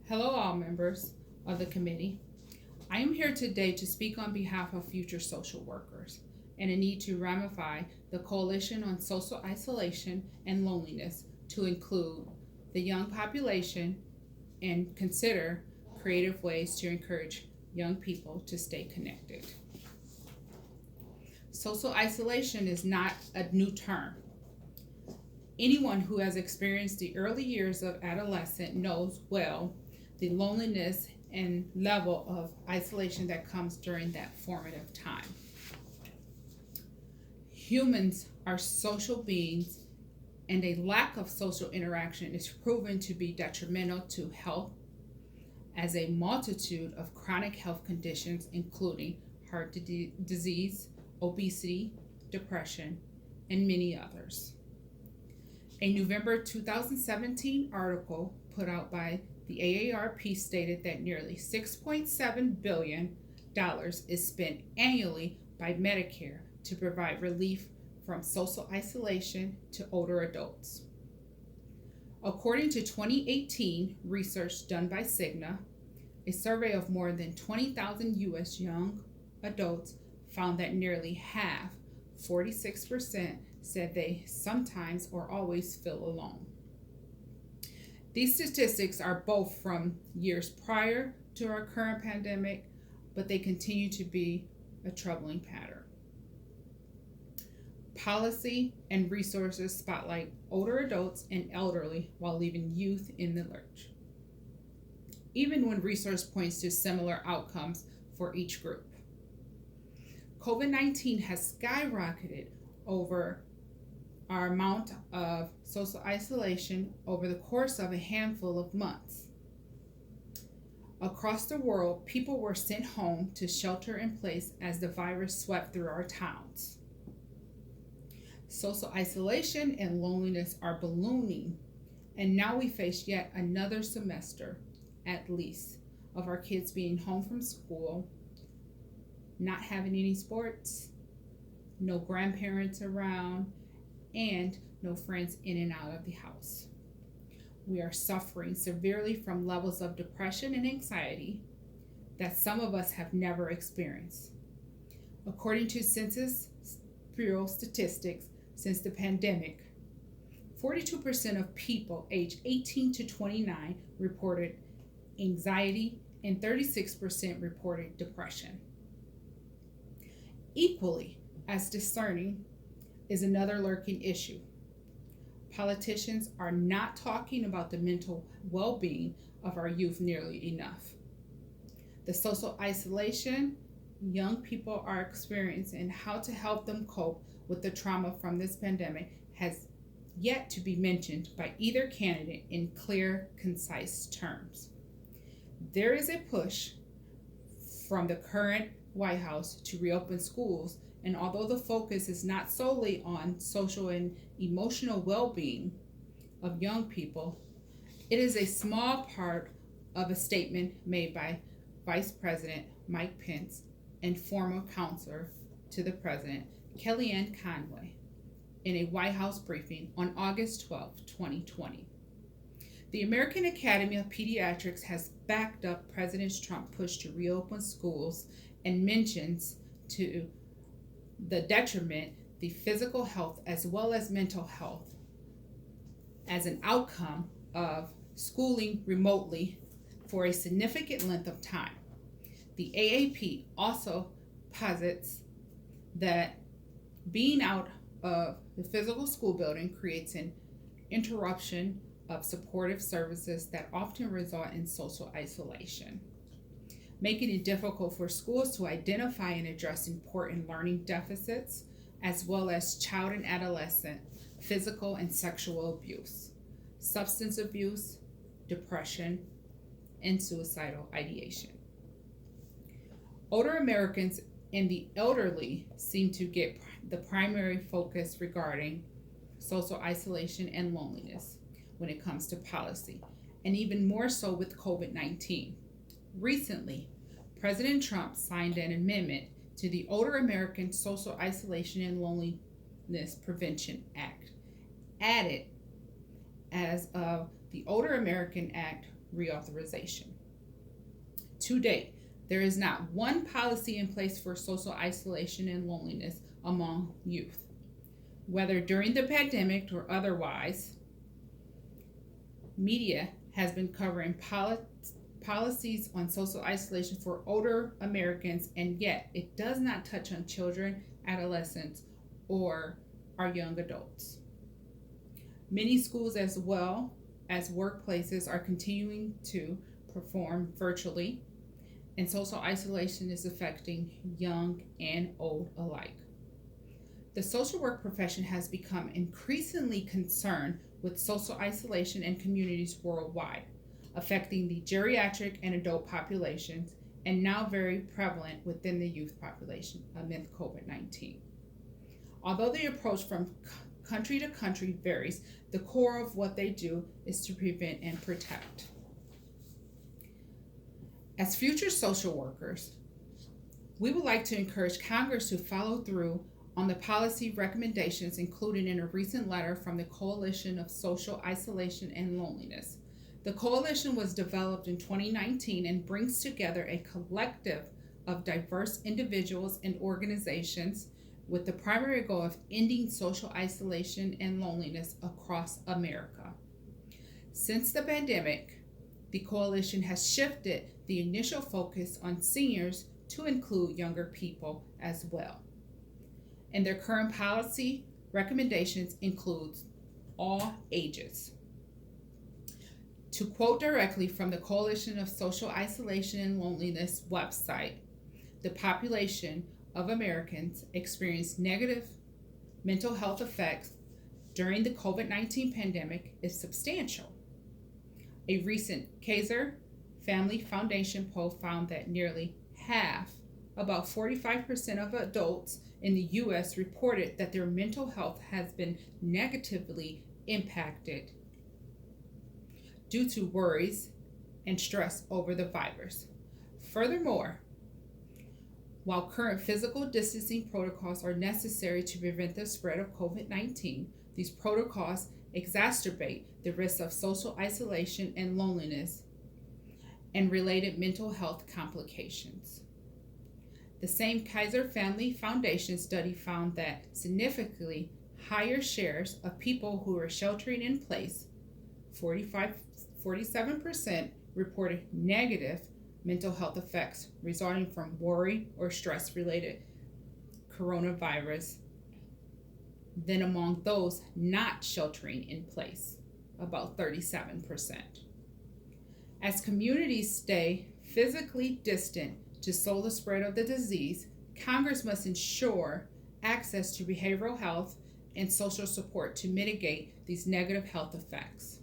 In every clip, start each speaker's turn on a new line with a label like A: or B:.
A: Hello, all members of the committee. I am here today to speak on behalf of future social workers and a need to ramify the Coalition on Social Isolation and Loneliness to include the young population and consider creative ways to encourage young people to stay connected. Social isolation is not a new term. Anyone who has experienced the early years of adolescence knows well the loneliness and level of isolation that comes during that formative time. Humans are social beings, and a lack of social interaction is proven to be detrimental to health, as a multitude of chronic health conditions, including disease, obesity, depression, and many others. A November 2017 article put out by the AARP stated that nearly $6.7 billion is spent annually by Medicare to provide relief from social isolation to older adults. According to 2018 research done by Cigna, a survey of more than 20,000 U.S. young adults found that nearly half, 46%, said they sometimes or always feel alone. These statistics are both from years prior to our current pandemic, but they continue to be a troubling pattern. Policy and resources spotlight older adults and elderly while leaving youth in the lurch, even when research points to similar outcomes for each group. COVID-19 has skyrocketed over our amount of social isolation over the course of a handful of months. Across the world, people were sent home to shelter in place as the virus swept through our towns. Social isolation and loneliness are ballooning, and now we face yet another semester, at least, of our kids being home from school, not having any sports, no grandparents around, and no friends in and out of the house. We are suffering severely from levels of depression and anxiety that some of us have never experienced. According to Census Bureau statistics, since the pandemic, 42% of people aged 18 to 29 reported anxiety and 36% reported depression. Equally as discerning is another lurking issue. Politicians are not talking about the mental well-being of our youth nearly enough. The social isolation young people are experiencing and how to help them cope with the trauma from this pandemic has yet to be mentioned by either candidate in clear, concise terms. There is a push from the current White House to reopen schools, and although the focus is not solely on social and emotional well-being of young people, it is a small part of a statement made by Vice President Mike Pence and former counselor to the president, Kellyanne Conway, in a White House briefing on August 12, 2020. The American Academy of Pediatrics has backed up President Trump's push to reopen schools and mentions to the detriment the physical health as well as mental health as an outcome of schooling remotely for a significant length of time. The AAP also posits that being out of the physical school building creates an interruption of supportive services that often result in social isolation, making it difficult for schools to identify and address important learning deficits, as well as child and adolescent physical and sexual abuse, substance abuse, depression, and suicidal ideation. Older Americans and the elderly seem to get the primary focus regarding social isolation and loneliness when it comes to policy, and even more so with COVID-19. Recently, President Trump signed an amendment to the Older American Social Isolation and Loneliness Prevention Act. Added as of the Older American Act reauthorization. To date, there is not one policy in place for social isolation and loneliness among youth. Whether during the pandemic or otherwise, media has been covering policies on social isolation for older Americans, and yet it does not touch on children, adolescents, or our young adults. Many schools, as well as workplaces, are continuing to perform virtually, and social isolation is affecting young and old alike. The social work profession has become increasingly concerned with social isolation in communities worldwide, affecting the geriatric and adult populations, and now very prevalent within the youth population amid COVID-19. Although the approach from country to country varies, the core of what they do is to prevent and protect. As future social workers, we would like to encourage Congress to follow through on the policy recommendations included in a recent letter from the Coalition of Social Isolation and Loneliness. The coalition was developed in 2019 and brings together a collective of diverse individuals and organizations with the primary goal of ending social isolation and loneliness across America. Since the pandemic, the coalition has shifted the initial focus on seniors to include younger people as well. And their current policy recommendations include all ages. To quote directly from the Coalition of Social Isolation and Loneliness website, the population of Americans experienced negative mental health effects during the COVID-19 pandemic is substantial. A recent Kaiser Family Foundation poll found that nearly half, about 45% of adults in the U.S. reported that their mental health has been negatively impacted due to worries and stress over the virus. Furthermore, while current physical distancing protocols are necessary to prevent the spread of COVID-19, these protocols exacerbate the risk of social isolation and loneliness and related mental health complications. The same Kaiser Family Foundation study found that significantly higher shares of people who were sheltering in place, 47%, reported negative mental health effects resulting from worry or stress-related coronavirus than among those not sheltering in place, about 37%. As communities stay physically distant to slow the spread of the disease, Congress must ensure access to behavioral health and social support to mitigate these negative health effects.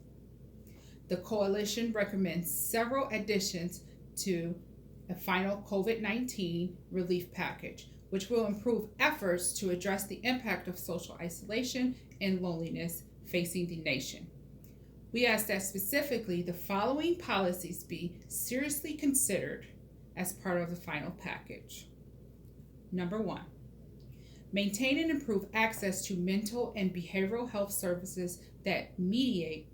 A: The coalition recommends several additions to a final COVID-19 relief package, which will improve efforts to address the impact of social isolation and loneliness facing the nation. We ask that specifically the following policies be seriously considered as part of the final package. Number 1, maintain and improve access to mental and behavioral health services that mediate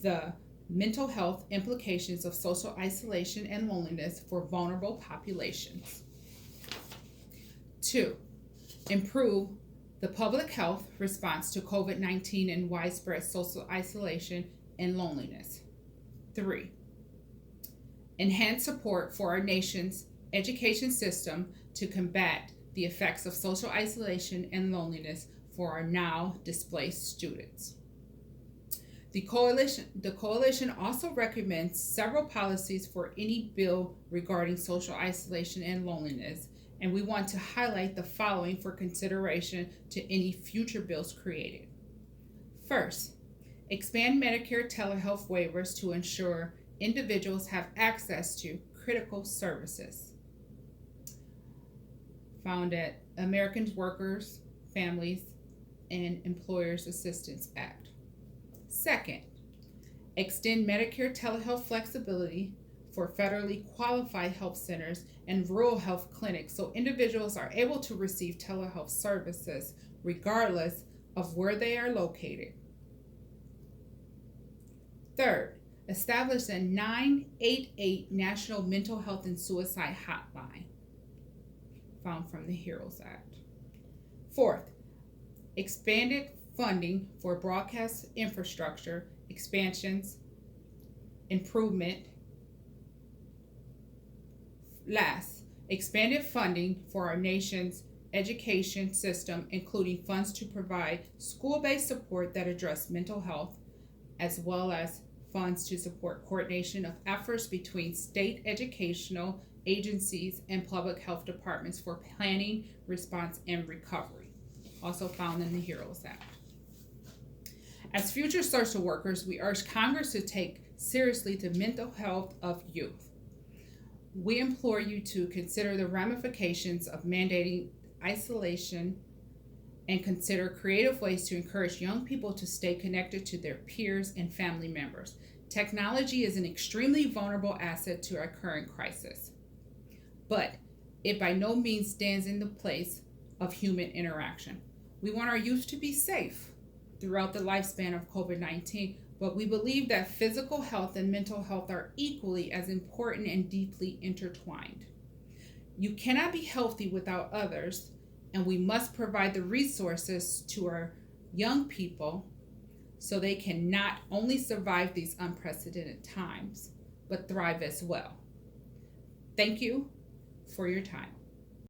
A: the mental health implications of social isolation and loneliness for vulnerable populations. 2, improve the public health response to COVID-19 and widespread social isolation and loneliness. 3, enhance support for our nation's education system to combat the effects of social isolation and loneliness for our now displaced students. The coalition also recommends several policies for any bill regarding social isolation and loneliness, and we want to highlight the following for consideration to any future bills created. First, expand Medicare telehealth waivers to ensure individuals have access to critical services found at American Workers, Families, and Employers Assistance Act. Second, extend Medicare telehealth flexibility for federally qualified health centers and rural health clinics so individuals are able to receive telehealth services regardless of where they are located. Third, Establish a 988 National Mental Health and Suicide Hotline, found from the HEROES Act. Fourth, expanded funding for broadcast infrastructure expansions, improvement. Last, expanded funding for our nation's education system, including funds to provide school-based support that address mental health, as well as funds to support coordination of efforts between state educational agencies and public health departments for planning, response, and recovery, also found in the HEROES Act. As future social workers, we urge Congress to take seriously the mental health of youth. We implore you to consider the ramifications of mandating isolation and consider creative ways to encourage young people to stay connected to their peers and family members. Technology is an extremely vulnerable asset to our current crisis, but it by no means stands in the place of human interaction. We want our youth to be safe throughout the lifespan of COVID-19, but we believe that physical health and mental health are equally as important and deeply intertwined. You cannot be healthy without others, and we must provide the resources to our young people so they can not only survive these unprecedented times, but thrive as well. Thank you for your time.